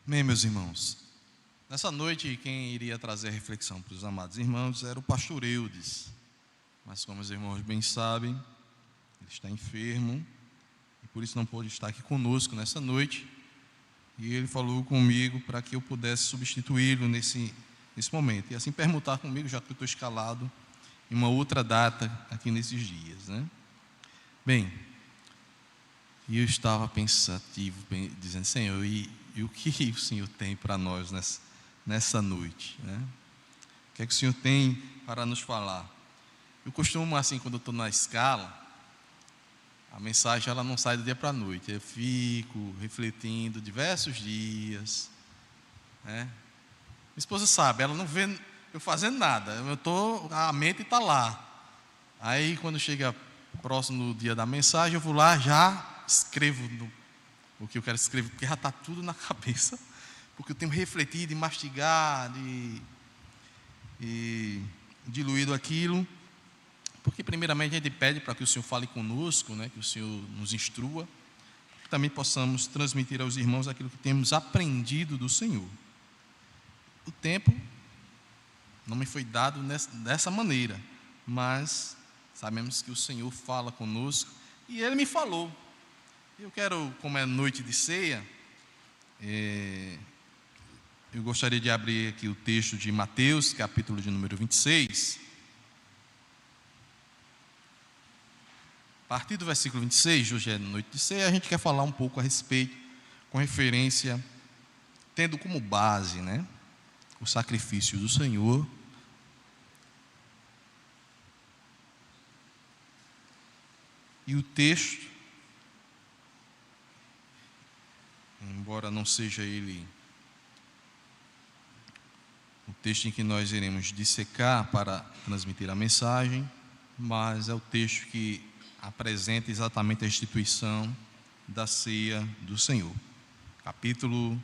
Bem, meus irmãos, nessa noite quem iria trazer a reflexão para os amados irmãos era o pastor Eudes, mas como os irmãos bem sabem, ele está enfermo e por isso não pôde estar aqui conosco nessa noite, e ele falou comigo para que eu pudesse substituí-lo nesse momento, e assim permutar comigo, já que eu estou escalado em uma outra data aqui nesses dias, né? Bem, e eu estava pensativo, dizendo: Senhor, e o que o Senhor tem para nós nessa noite, né? O que é que o Senhor tem para nos falar? Eu costumo, assim, quando eu estou na escala, a mensagem ela não sai do dia para a noite. Eu fico refletindo diversos dias, né? Minha esposa sabe, ela não vê eu fazendo nada. A mente está lá. Aí, quando chega próximo do dia da mensagem, eu vou lá, já escrevo o que eu quero escrever, porque já está tudo na cabeça, porque eu tenho refletido e mastigado e diluído aquilo, porque primeiramente a gente pede para que o Senhor fale conosco, né, que o Senhor nos instrua, que também possamos transmitir aos irmãos aquilo que temos aprendido do Senhor. O tempo não me foi dado dessa maneira, mas sabemos que o Senhor fala conosco, e Ele me falou. Eu quero, como é noite de ceia, eu gostaria de abrir aqui o texto de Mateus, capítulo de número 26. A partir do versículo 26, hoje é noite de ceia, a gente quer falar um pouco a respeito, com referência, tendo como base, né, o sacrifício do Senhor. E o texto, embora não seja ele o texto em que nós iremos dissecar para transmitir a mensagem, mas é o texto que apresenta exatamente a instituição da ceia do Senhor. Capítulo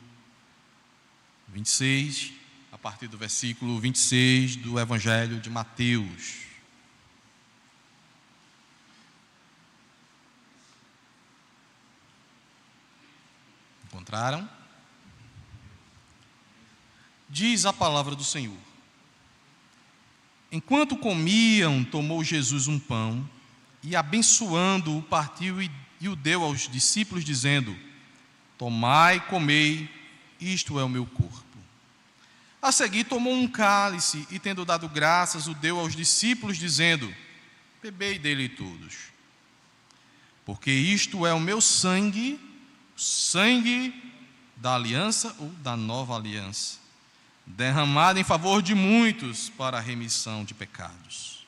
26, a partir do versículo 26 do Evangelho de Mateus. Encontraram? Diz a palavra do Senhor: enquanto comiam, tomou Jesus um pão e, abençoando-o, partiu e o deu aos discípulos, dizendo: tomai, comei, isto é o meu corpo. A seguir tomou um cálice e, tendo dado graças, o deu aos discípulos, dizendo: bebei dele todos, porque isto é o meu sangue, sangue da aliança ou da nova aliança, derramado em favor de muitos para a remissão de pecados.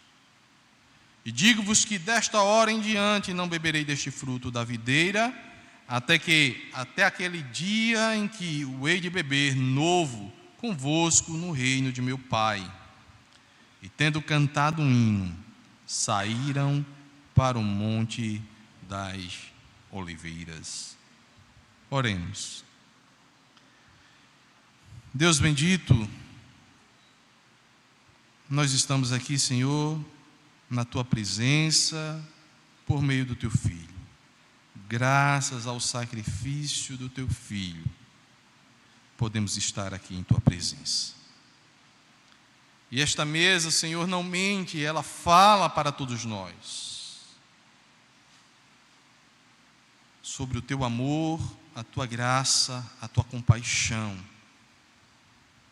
E digo-vos que desta hora em diante não beberei deste fruto da videira, até aquele dia em que o hei de beber novo convosco no reino de meu Pai. E tendo cantado um hino, saíram para o monte das oliveiras. Oremos. Deus bendito, nós estamos aqui, Senhor, na Tua presença, por meio do Teu Filho. Graças ao sacrifício do Teu Filho, podemos estar aqui em Tua presença. E esta mesa, Senhor, não mente, ela fala para todos nós sobre o Teu amor, a Tua graça, a Tua compaixão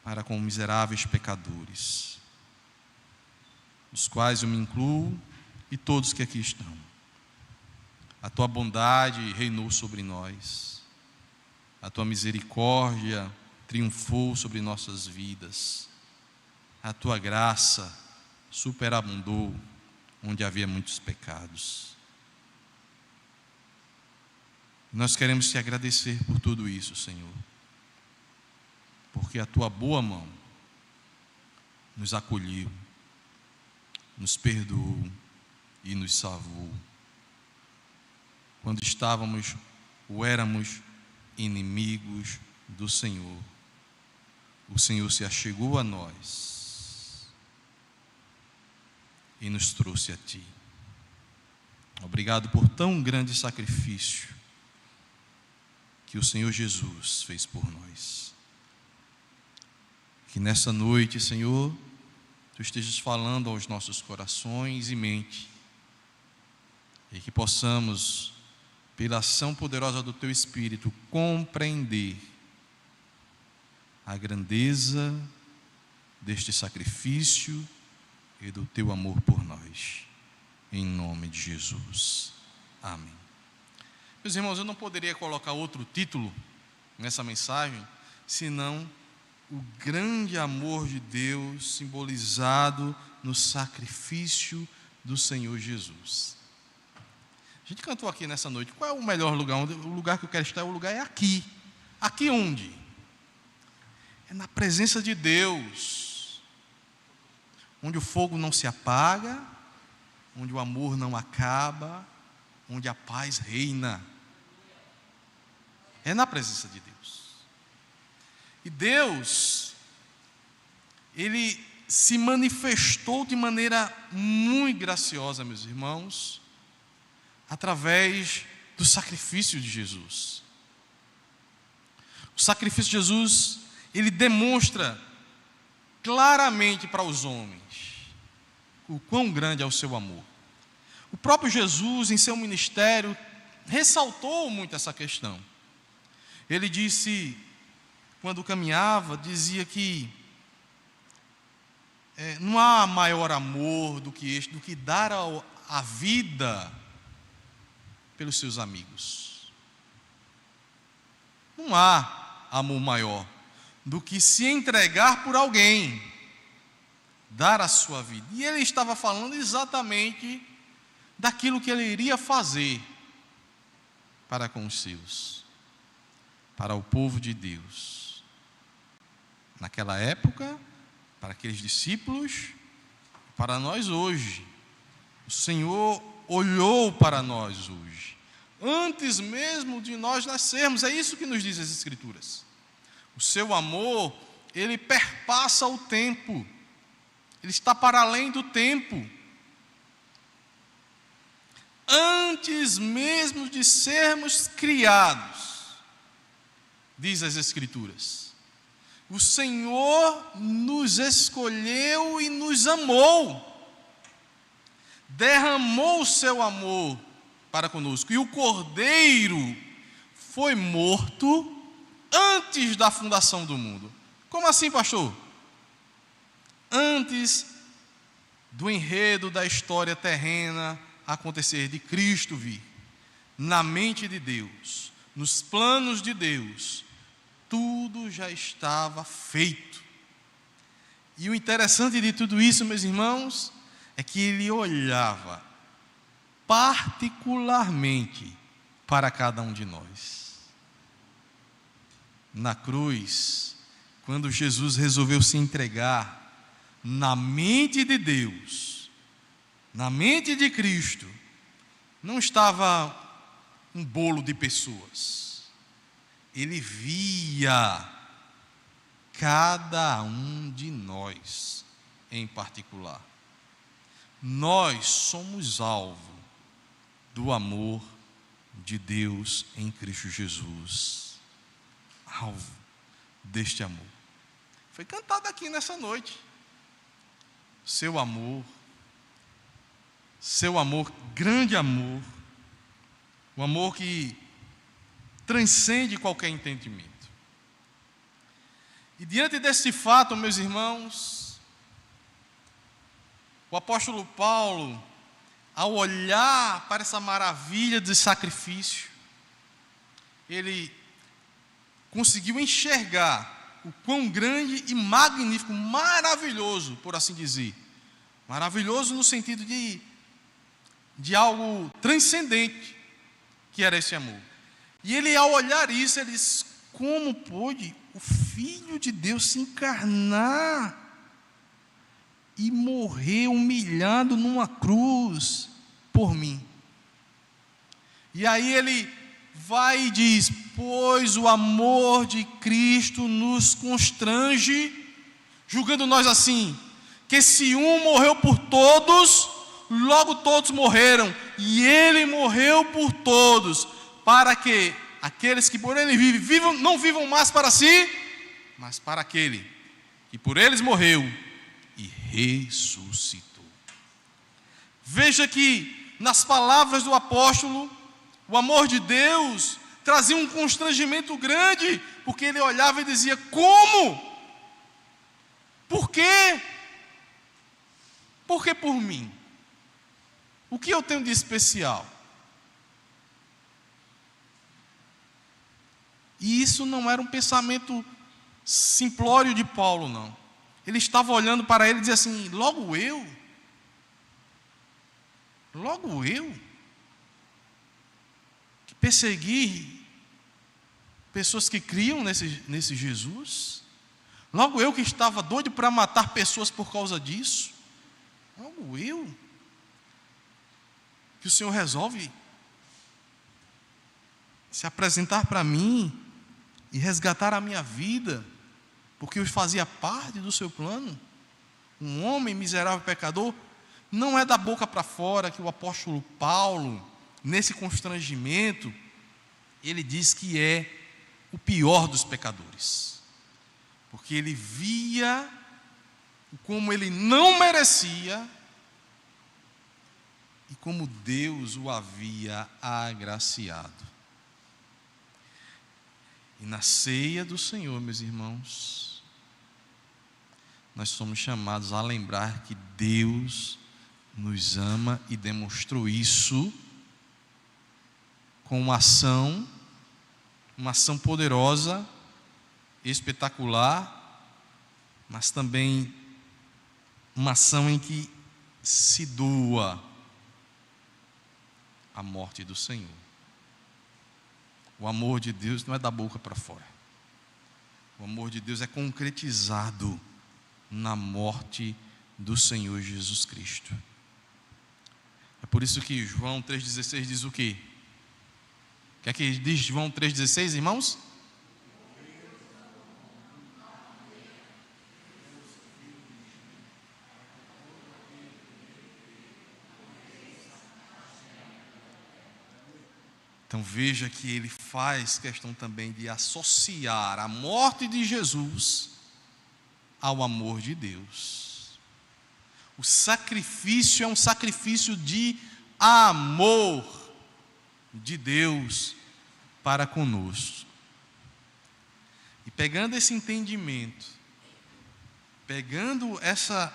para com miseráveis pecadores, dos quais eu me incluo, e todos que aqui estão. A Tua bondade reinou sobre nós, a Tua misericórdia triunfou sobre nossas vidas, a Tua graça superabundou onde havia muitos pecados. Nós queremos Te agradecer por tudo isso, Senhor, porque a Tua boa mão nos acolheu, nos perdoou e nos salvou. Quando estávamos ou éramos inimigos do Senhor, o Senhor se achegou a nós e nos trouxe a Ti. Obrigado por tão grande sacrifício. que o Senhor Jesus fez por nós. Que nessa noite, Senhor, Tu estejas falando aos nossos corações e mente, e que possamos, pela ação poderosa do Teu Espírito, compreender a grandeza deste sacrifício e do Teu amor por nós, em nome de Jesus. Amém. Meus irmãos, eu não poderia colocar outro título nessa mensagem, senão o grande amor de Deus simbolizado no sacrifício do Senhor Jesus. A gente cantou aqui nessa noite, qual é o melhor lugar? O lugar que eu quero estar, o lugar é aqui. Aqui onde? É na presença de Deus, onde o fogo não se apaga, onde o amor não acaba, onde a paz reina. É na presença de Deus. E Deus, Ele se manifestou de maneira muito graciosa, meus irmãos, através do sacrifício de Jesus. O sacrifício de Jesus, ele demonstra claramente para os homens o quão grande é o seu amor. O próprio Jesus, em seu ministério, ressaltou muito essa questão. Ele disse, quando caminhava, dizia que não há maior amor do que este, do que dar a vida pelos seus amigos. Não há amor maior do que se entregar por alguém, dar a sua vida. E ele estava falando exatamente daquilo que ele iria fazer para com os seus, para o povo de Deus. Naquela época, para aqueles discípulos, para nós hoje. O Senhor olhou para nós hoje, antes mesmo de nós nascermos. É isso que nos diz as Escrituras. O seu amor, ele perpassa o tempo, ele está para além do tempo. Antes mesmo de sermos criados, diz as Escrituras, o Senhor nos escolheu e nos amou, derramou o seu amor para conosco, e o Cordeiro foi morto antes da fundação do mundo. Como assim, pastor? Antes do enredo da história terrena acontecer, de Cristo vir, na mente de Deus, nos planos de Deus, tudo já estava feito. E o interessante de tudo isso, meus irmãos, é que ele olhava particularmente para cada um de nós. Na cruz, quando Jesus resolveu se entregar, na mente de Deus, na mente de Cristo, não estava um bolo de pessoas. Ele via cada um de nós em particular. Nós somos alvo do amor de Deus em Cristo Jesus. Alvo deste amor. Foi cantado aqui nessa noite. Seu amor, grande amor, um amor que transcende qualquer entendimento. E diante desse fato, meus irmãos, o apóstolo Paulo, ao olhar para essa maravilha de sacrifício, ele conseguiu enxergar o quão grande e magnífico, maravilhoso, por assim dizer. Maravilhoso no sentido de algo transcendente, que era esse amor. E ele, ao olhar isso, ele diz, como pôde o Filho de Deus se encarnar e morrer humilhado numa cruz por mim? E aí ele vai e diz, pois o amor de Cristo nos constrange, julgando nós assim, que se um morreu por todos, logo todos morreram, e ele morreu por todos, para que aqueles que por ele vivem, não vivam mais para si, mas para aquele que por eles morreu e ressuscitou. Veja que nas palavras do apóstolo, o amor de Deus trazia um constrangimento grande, porque ele olhava e dizia: como? Por quê? Por que por mim? O que eu tenho de especial? E isso não era um pensamento simplório de Paulo, não. Ele estava olhando para ele e dizia assim: logo eu? Logo eu? Que persegui pessoas que criam nesse Jesus? Logo eu que estava doido para matar pessoas por causa disso? Logo eu? Que o Senhor resolve se apresentar para mim e resgatar a minha vida, porque eu fazia parte do seu plano? Um homem miserável pecador. Não é da boca para fora que o apóstolo Paulo, nesse constrangimento, ele diz que é o pior dos pecadores, porque ele via como ele não merecia e como Deus o havia agraciado. E na ceia do Senhor, meus irmãos, nós somos chamados a lembrar que Deus nos ama e demonstrou isso com uma ação poderosa, espetacular, mas também uma ação em que se doa a morte do Senhor. O amor de Deus não é da boca para fora. O amor de Deus é concretizado na morte do Senhor Jesus Cristo. É por isso que João 3,16 diz o quê? O que é que diz João 3,16, irmãos? Então veja que ele faz questão também de associar a morte de Jesus ao amor de Deus. O sacrifício é um sacrifício de amor de Deus para conosco. E pegando esse entendimento, pegando essa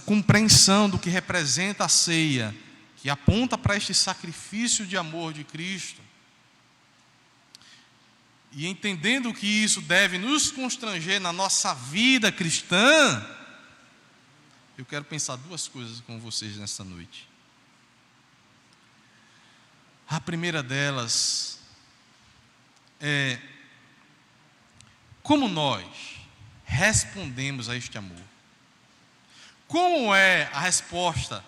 compreensão do que representa a ceia, que aponta para este sacrifício de amor de Cristo, e entendendo que isso deve nos constranger na nossa vida cristã, eu quero pensar duas coisas com vocês nessa noite. A primeira delas é como nós respondemos a este amor. Como é a resposta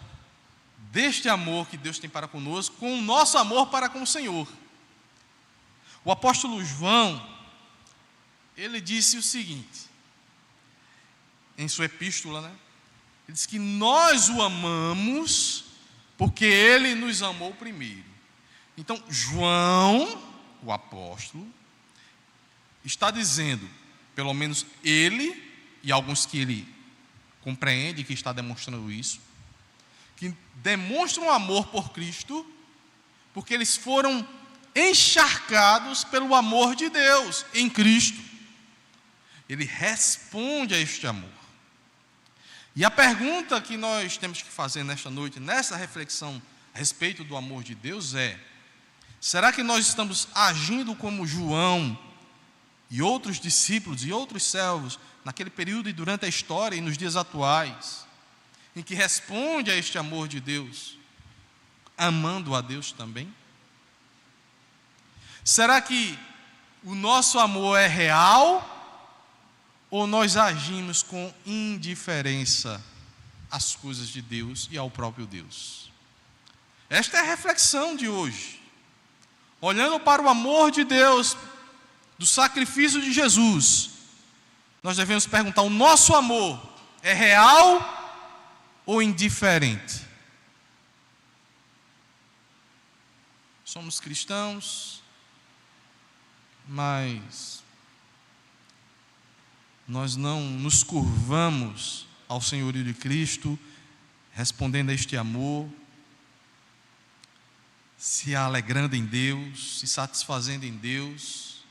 deste amor que Deus tem para conosco com o nosso amor para com o Senhor? O apóstolo João, ele disse o seguinte, em sua epístola, né? Ele diz que nós o amamos porque ele nos amou primeiro. Então, João, o apóstolo, está dizendo, pelo menos ele e alguns que ele compreende que está demonstrando isso, que demonstram amor por Cristo, porque eles foram encharcados pelo amor de Deus em Cristo. Ele responde a este amor. E a pergunta que nós temos que fazer nesta noite, nessa reflexão a respeito do amor de Deus é: será que nós estamos agindo como João e outros discípulos e outros servos naquele período e durante a história e nos dias atuais, em que responde a este amor de Deus, amando a Deus também? Será que o nosso amor é real ou nós agimos com indiferença às coisas de Deus e ao próprio Deus? Esta é a reflexão de hoje. Olhando para o amor de Deus, do sacrifício de Jesus, nós devemos perguntar: o nosso amor é real ou indiferente? Somos cristãos, mas nós não nos curvamos ao senhorio de Cristo, respondendo a este amor, se alegrando em Deus, se satisfazendo em Deus,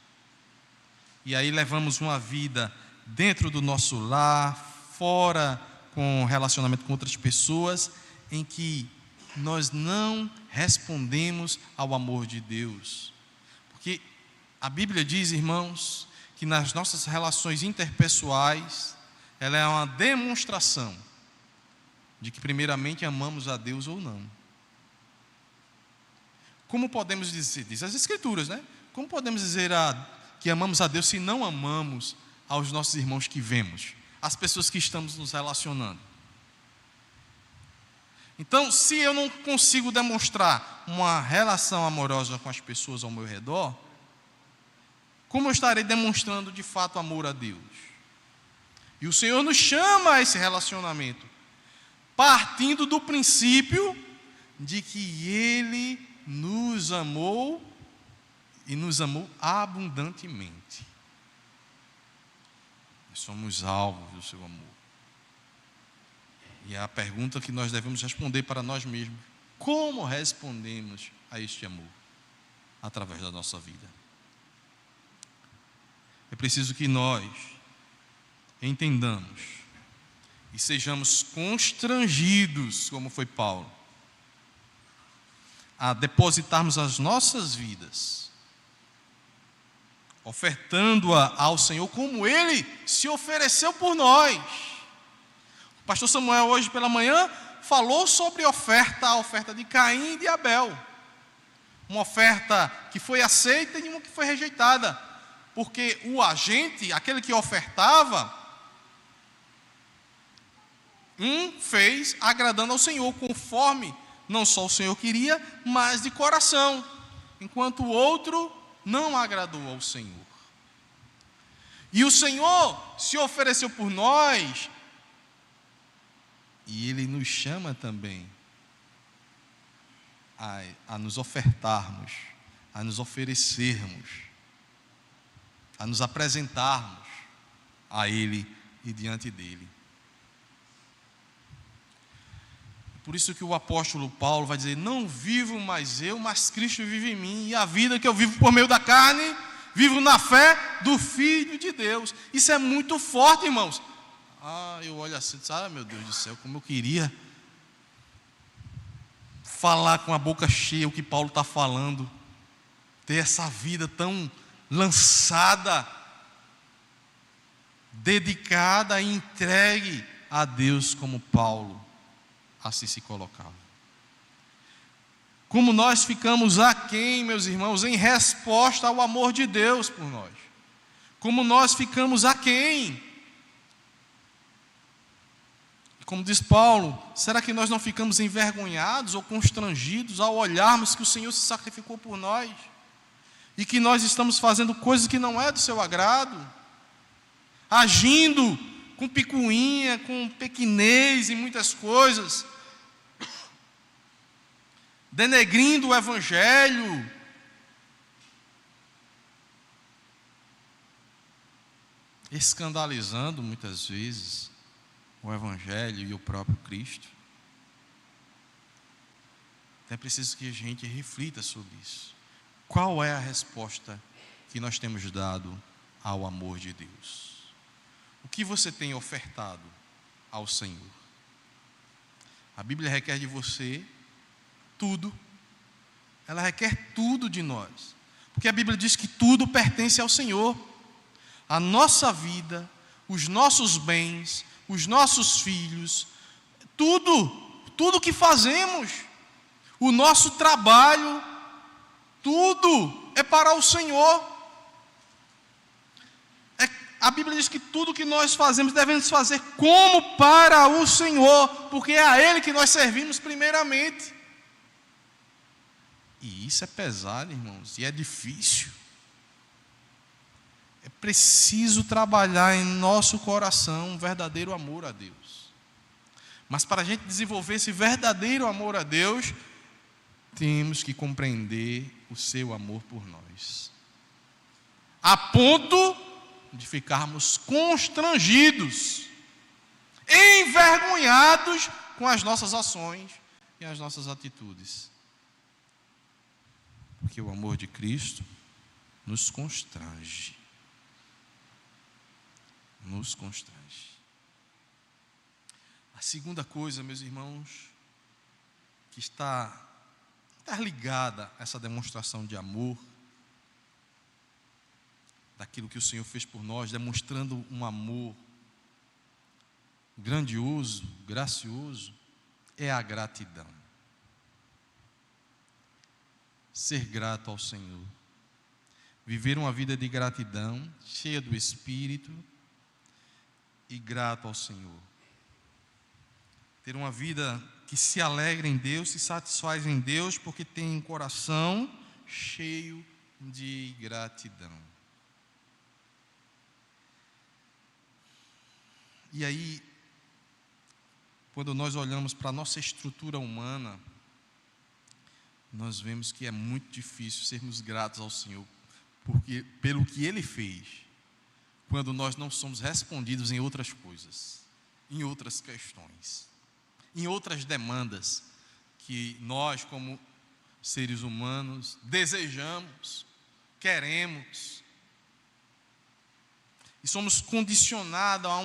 e aí levamos uma vida dentro do nosso lar, fora, com relacionamento com outras pessoas, em que nós não respondemos ao amor de Deus. Porque a Bíblia diz, irmãos, que nas nossas relações interpessoais, ela é uma demonstração de que primeiramente amamos a Deus ou não. Como podemos dizer, diz as Escrituras, né? Como podemos dizer que amamos a Deus se não amamos aos nossos irmãos que vemos, as pessoas que estamos nos relacionando? Então, se eu não consigo demonstrar uma relação amorosa com as pessoas ao meu redor, como eu estarei demonstrando de fato amor a Deus? E o Senhor nos chama a esse relacionamento, partindo do princípio de que Ele nos amou e nos amou abundantemente. Nós somos alvos do seu amor. E é a pergunta que nós devemos responder para nós mesmos: como respondemos a este amor através da nossa vida? É preciso que nós entendamos e sejamos constrangidos, como foi Paulo, a depositarmos as nossas vidas, ofertando-a ao Senhor como Ele se ofereceu por nós. O pastor Samuel hoje pela manhã falou sobre a oferta de Caim e de Abel. Uma oferta que foi aceita e uma que foi rejeitada. Porque o agente, aquele que ofertava, fez agradando ao Senhor, conforme não só o Senhor queria, mas de coração. Enquanto o outro não agradou ao Senhor. E o Senhor se ofereceu por nós, e Ele nos chama também a nos ofertarmos, a nos oferecermos, a nos apresentarmos a Ele e diante dEle. Por isso que o apóstolo Paulo vai dizer: não vivo mais eu, mas Cristo vive em mim, e a vida que eu vivo por meio da carne, vivo na fé do Filho de Deus. Isso é muito forte, irmãos. Eu olho assim, meu Deus do céu, como eu queria falar com a boca cheia o que Paulo está falando, ter essa vida tão lançada, dedicada e entregue a Deus como Paulo assim se colocava. Como nós ficamos aquém, meus irmãos, em resposta ao amor de Deus por nós. Como nós ficamos aquém. Como diz Paulo, será que nós não ficamos envergonhados ou constrangidos ao olharmos que o Senhor se sacrificou por nós? E que nós estamos fazendo coisas que não é do seu agrado? Agindo com picuinha, com pequenez em muitas coisas, denegrindo o Evangelho, escandalizando muitas vezes o Evangelho e o próprio Cristo. É preciso que a gente reflita sobre isso. Qual é a resposta que nós temos dado ao amor de Deus? O que você tem ofertado ao Senhor? A Bíblia requer de você tudo. Ela requer tudo de nós. Porque a Bíblia diz que tudo pertence ao Senhor. A nossa vida, os nossos bens, os nossos filhos, tudo que fazemos, o nosso trabalho, tudo é para o Senhor. A Bíblia diz que tudo que nós fazemos devemos fazer como para o Senhor, porque é a Ele que nós servimos primeiramente. E isso é pesado, irmãos, e é difícil. É preciso trabalhar em nosso coração um verdadeiro amor a Deus. Mas para a gente desenvolver esse verdadeiro amor a Deus, temos que compreender o seu amor por nós. a ponto de ficarmos constrangidos, envergonhados com as nossas ações e as nossas atitudes. Porque o amor de Cristo nos constrange. Nos constrange. A segunda coisa, meus irmãos, que está ligada a essa demonstração de amor, daquilo que o Senhor fez por nós, demonstrando um amor grandioso, gracioso, é a gratidão. Ser grato ao Senhor. Viver uma vida de gratidão, cheia do Espírito e grato ao Senhor. Ter uma vida que se alegra em Deus, se satisfaz em Deus, porque tem um coração cheio de gratidão. E aí, quando nós olhamos para a nossa estrutura humana, nós vemos que é muito difícil sermos gratos ao Senhor pelo que Ele fez, quando nós não somos respondidos em outras coisas, em outras questões, em outras demandas que nós, como seres humanos, desejamos, queremos, e somos condicionados a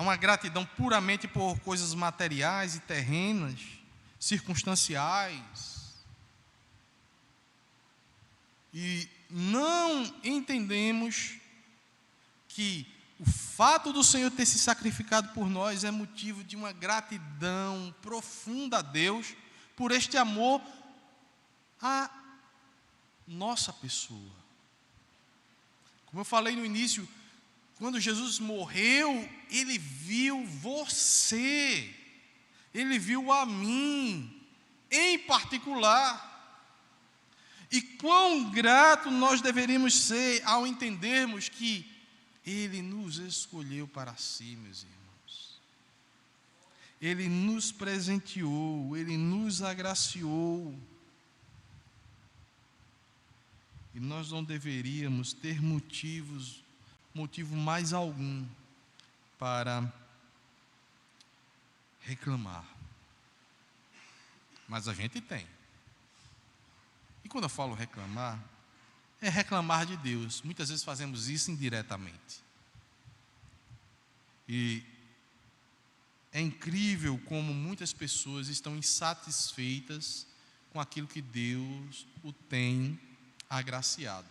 uma gratidão puramente por coisas materiais e terrenas, circunstanciais. E não entendemos que o fato do Senhor ter se sacrificado por nós é motivo de uma gratidão profunda a Deus por este amor à nossa pessoa. Como eu falei no início, quando Jesus morreu, Ele viu você, Ele viu a mim, em particular. E quão grato nós deveríamos ser ao entendermos que Ele nos escolheu para si, meus irmãos. Ele nos presenteou, Ele nos agraciou. E nós não deveríamos ter motivo mais algum para reclamar. Mas a gente tem. E quando eu falo reclamar, é reclamar de Deus. Muitas vezes fazemos isso indiretamente. E é incrível como muitas pessoas estão insatisfeitas com aquilo que Deus o tem agraciado.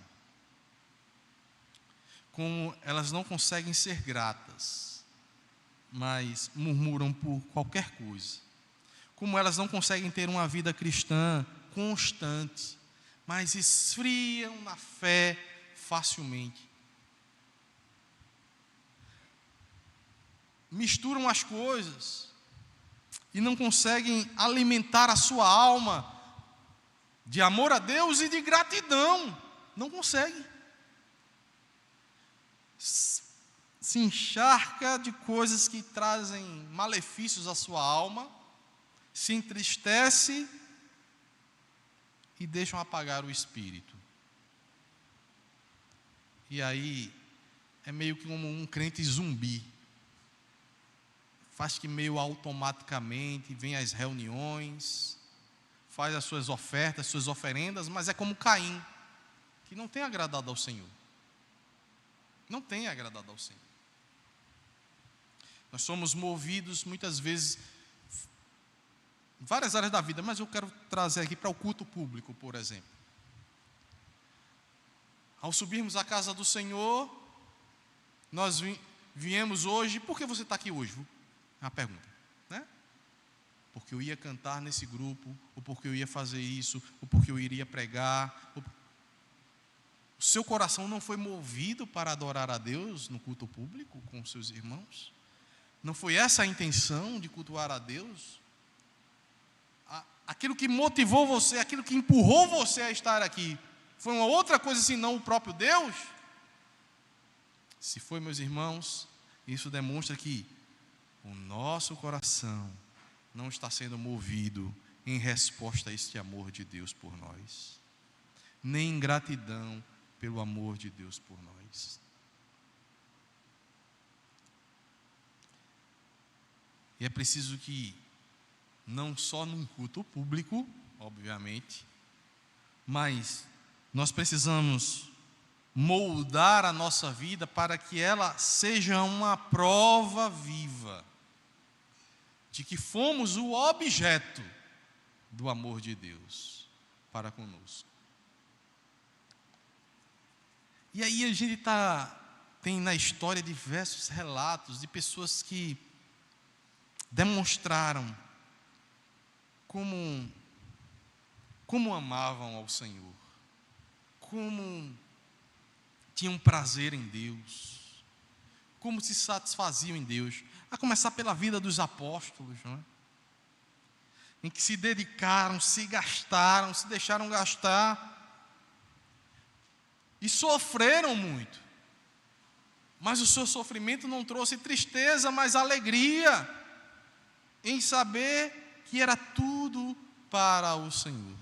Como elas não conseguem ser gratas, mas murmuram por qualquer coisa. Como elas não conseguem ter uma vida cristã constante, mas esfriam na fé facilmente. Misturam as coisas e não conseguem alimentar a sua alma de amor a Deus e de gratidão. Não conseguem. Se encharca de coisas que trazem malefícios à sua alma, se entristece e deixam apagar o espírito. E aí é meio que como um crente zumbi. Faz que meio automaticamente, vem às reuniões, faz as suas ofertas, suas oferendas, mas é como Caim, que não tem agradado ao Senhor. Não tem agradado ao Senhor. Nós somos movidos muitas vezes em várias áreas da vida, mas eu quero trazer aqui para o culto público, por exemplo. Ao subirmos à casa do Senhor, nós viemos hoje. Por que você está aqui hoje? É uma pergunta, né? Porque eu ia cantar nesse grupo, ou porque eu ia fazer isso, ou porque eu iria pregar. O seu coração não foi movido para adorar a Deus no culto público com os seus irmãos? Não foi essa a intenção de cultuar a Deus? Aquilo que motivou você, aquilo que empurrou você a estar aqui, foi uma outra coisa senão o próprio Deus? Se foi, meus irmãos, isso demonstra que o nosso coração não está sendo movido em resposta a este amor de Deus por nós. nem ingratidão pelo amor de Deus por nós. E é preciso que, não só num culto público, obviamente, mas nós precisamos moldar a nossa vida para que ela seja uma prova viva de que fomos o objeto do amor de Deus para conosco. E aí a gente tem na história diversos relatos de pessoas que demonstraram como amavam ao Senhor, como tinham prazer em Deus, como se satisfaziam em Deus, a começar pela vida dos apóstolos, não é? Em que se dedicaram, se gastaram, se deixaram gastar e sofreram muito, mas o seu sofrimento não trouxe tristeza, mas alegria em saber que era tudo para o Senhor.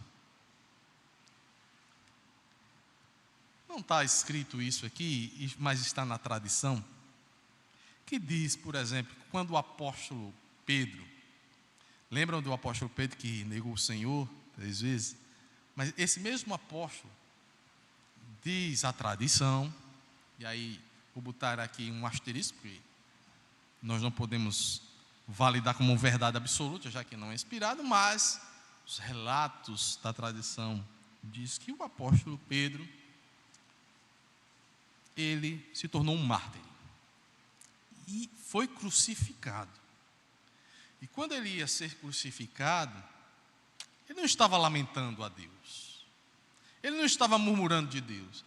Não está escrito isso aqui, mas está na tradição, que diz, por exemplo, quando o apóstolo Pedro, lembram do apóstolo Pedro que negou o Senhor 3 vezes? Mas esse mesmo apóstolo, diz a tradição, e aí vou botar aqui um asterisco, porque nós não podemos validar como verdade absoluta, já que não é inspirado, mas os relatos da tradição diz que o apóstolo Pedro, ele se tornou um mártir e foi crucificado. E quando ele ia ser crucificado, ele não estava lamentando a Deus, ele não estava murmurando de Deus.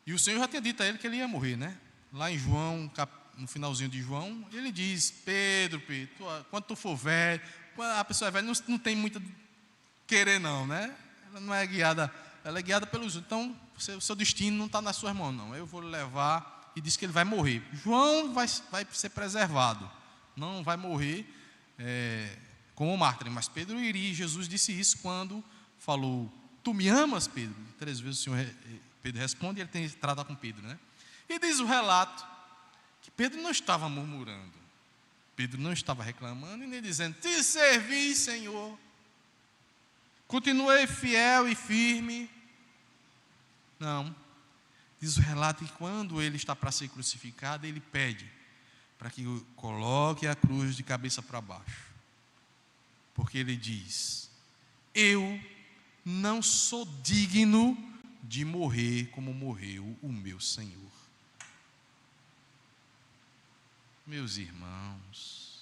E o Senhor já tinha dito a ele que ele ia morrer, né? Lá em João, no finalzinho de João, ele diz: Pedro, quando tu for velho, quando a pessoa é velha, não tem muito querer não, né? Ela não é guiada, ela é guiada pelos outros. Então, o seu destino não está nas suas mãos, não. Eu vou lhe levar, e diz que ele vai morrer. João vai ser preservado, não vai morrer como mártir. Mas Pedro iria, Jesus disse isso quando falou: tu me amas, Pedro? 3 vezes o Senhor, Pedro responde, e ele trata com Pedro, né? E diz o relato que Pedro não estava murmurando, Pedro não estava reclamando e nem dizendo: te servi, Senhor, continuei fiel e firme. Não, diz o relato que quando ele está para ser crucificado, ele pede para que coloque a cruz de cabeça para baixo, porque ele diz: eu não sou digno de morrer como morreu o meu Senhor. Meus irmãos,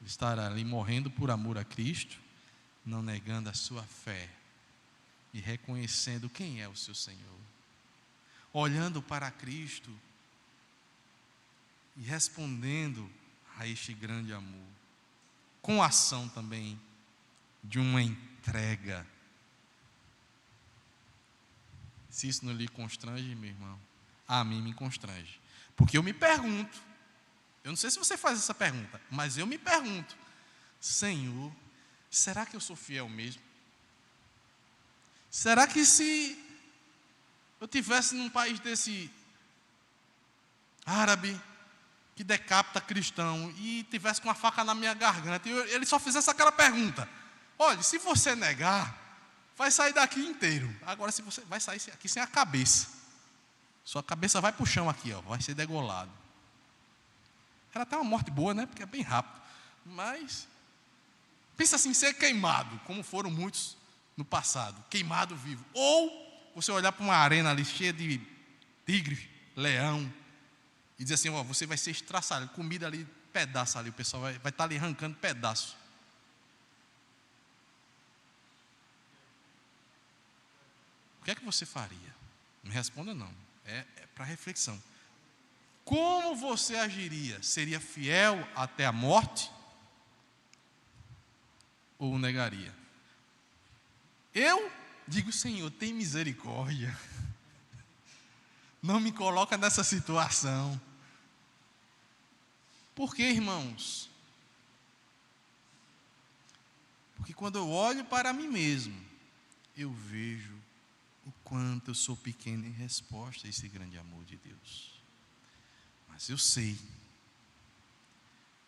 estar ali morrendo por amor a Cristo, não negando a sua fé e reconhecendo quem é o seu Senhor, olhando para Cristo e respondendo a este grande amor, com ação também de uma entrega. Se isso não lhe constrange, meu irmão, a mim me constrange. Porque eu me pergunto, eu não sei se você faz essa pergunta, mas eu me pergunto: Senhor, será que eu sou fiel mesmo? Será que se eu tivesse num país desse árabe, que decapita cristão, e tivesse com uma faca na minha garganta, e ele só fizesse aquela pergunta: olha, se você negar, vai sair daqui inteiro. Agora, se você vai sair aqui sem a cabeça, sua cabeça vai para o chão aqui, ó, vai ser degolado. Era até uma morte boa, né? Porque é bem rápido. Mas pensa assim, ser queimado, como foram muitos no passado, queimado vivo. Ou você olhar para uma arena ali cheia de tigre, leão, e dizer assim: ó, você vai ser estraçalhado, comida ali, pedaço ali, o pessoal vai estar ali arrancando pedaço. O que é que você faria? Não me responda não. É para reflexão. Como você agiria? Seria fiel até a morte? Ou negaria? Eu digo: Senhor, tem misericórdia. Não me coloca nessa situação. Por quê, irmãos? Porque quando eu olho para mim mesmo eu vejo o quanto eu sou pequeno em resposta a esse grande amor de Deus. Mas eu sei,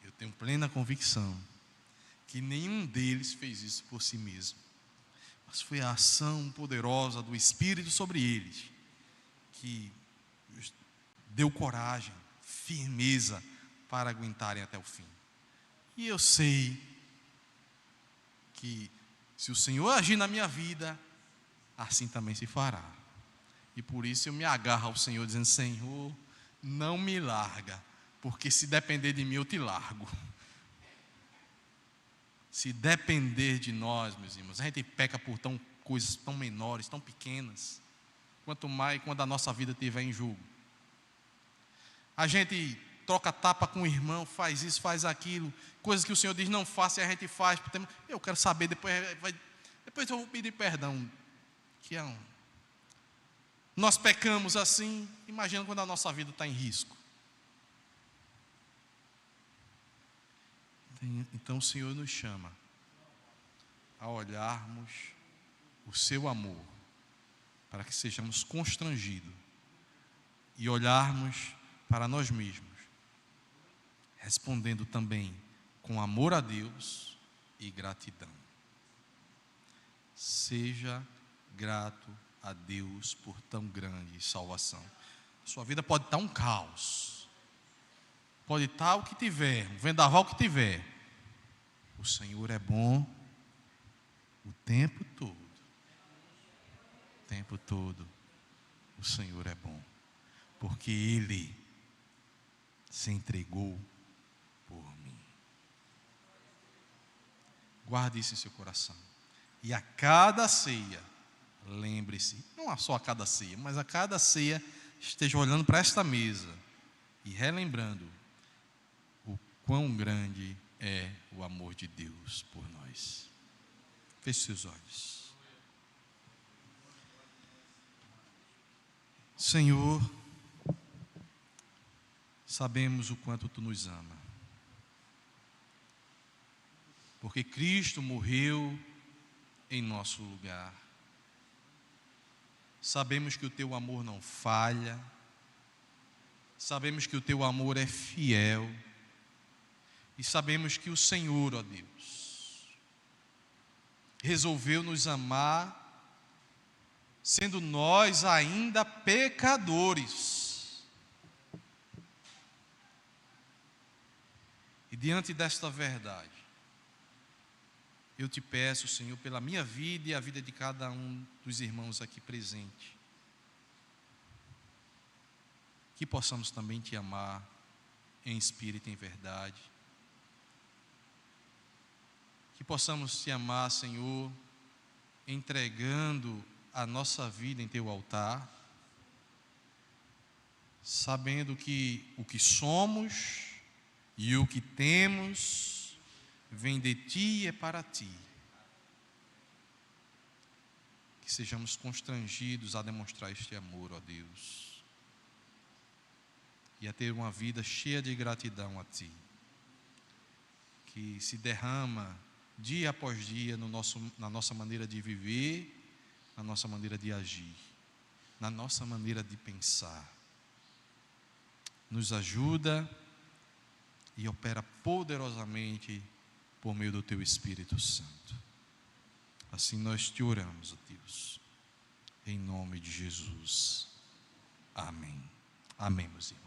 eu tenho plena convicção que nenhum deles fez isso por si mesmo, mas foi a ação poderosa do Espírito sobre eles que deu coragem, firmeza para aguentarem até o fim. E eu sei que se o Senhor agir na minha vida, assim também se fará. E por isso eu me agarro ao Senhor, dizendo: Senhor, não me larga, porque se depender de mim eu te largo. Se depender de nós, meus irmãos, a gente peca por coisas tão menores, tão pequenas, quanto mais quando a nossa vida estiver em jogo. A gente troca tapa com o irmão, faz isso, faz aquilo, coisas que o Senhor diz não faça e a gente faz. Eu quero saber, depois eu vou pedir perdão. Nós pecamos assim, imagina quando a nossa vida está em risco. Então o Senhor nos chama a olharmos o seu amor, para que sejamos constrangidos e olharmos para nós mesmos, respondendo também com amor a Deus e gratidão. Seja grato a Deus por tão grande salvação. Sua vida pode estar um caos, pode estar o que tiver, um vendaval que tiver. O Senhor é bom o tempo todo. O tempo todo o Senhor é bom, porque Ele se entregou por mim. Guarde isso em seu coração. E a cada ceia, lembre-se, não só a cada ceia, mas a cada ceia, esteja olhando para esta mesa e relembrando o quão grande é o amor de Deus por nós. Feche seus olhos. Senhor, sabemos o quanto Tu nos ama, porque Cristo morreu em nosso lugar. Sabemos que o Teu amor não falha, sabemos que o Teu amor é fiel, e sabemos que o Senhor, ó Deus, resolveu nos amar, sendo nós ainda pecadores. E diante desta verdade, eu te peço, Senhor, pela minha vida e a vida de cada um dos irmãos aqui presentes, que possamos também te amar em espírito e em verdade, que possamos te amar, Senhor, entregando a nossa vida em Teu altar, sabendo que o que somos e o que temos vem de Ti e é para Ti. Que sejamos constrangidos a demonstrar este amor, ó Deus, e a ter uma vida cheia de gratidão a Ti, que se derrama dia após dia na nossa maneira de viver, na nossa maneira de agir, na nossa maneira de pensar. Nos ajuda e opera poderosamente por meio do Teu Espírito Santo. Assim nós te oramos, ó Deus, em nome de Jesus. Amém. Amém, meus irmãos.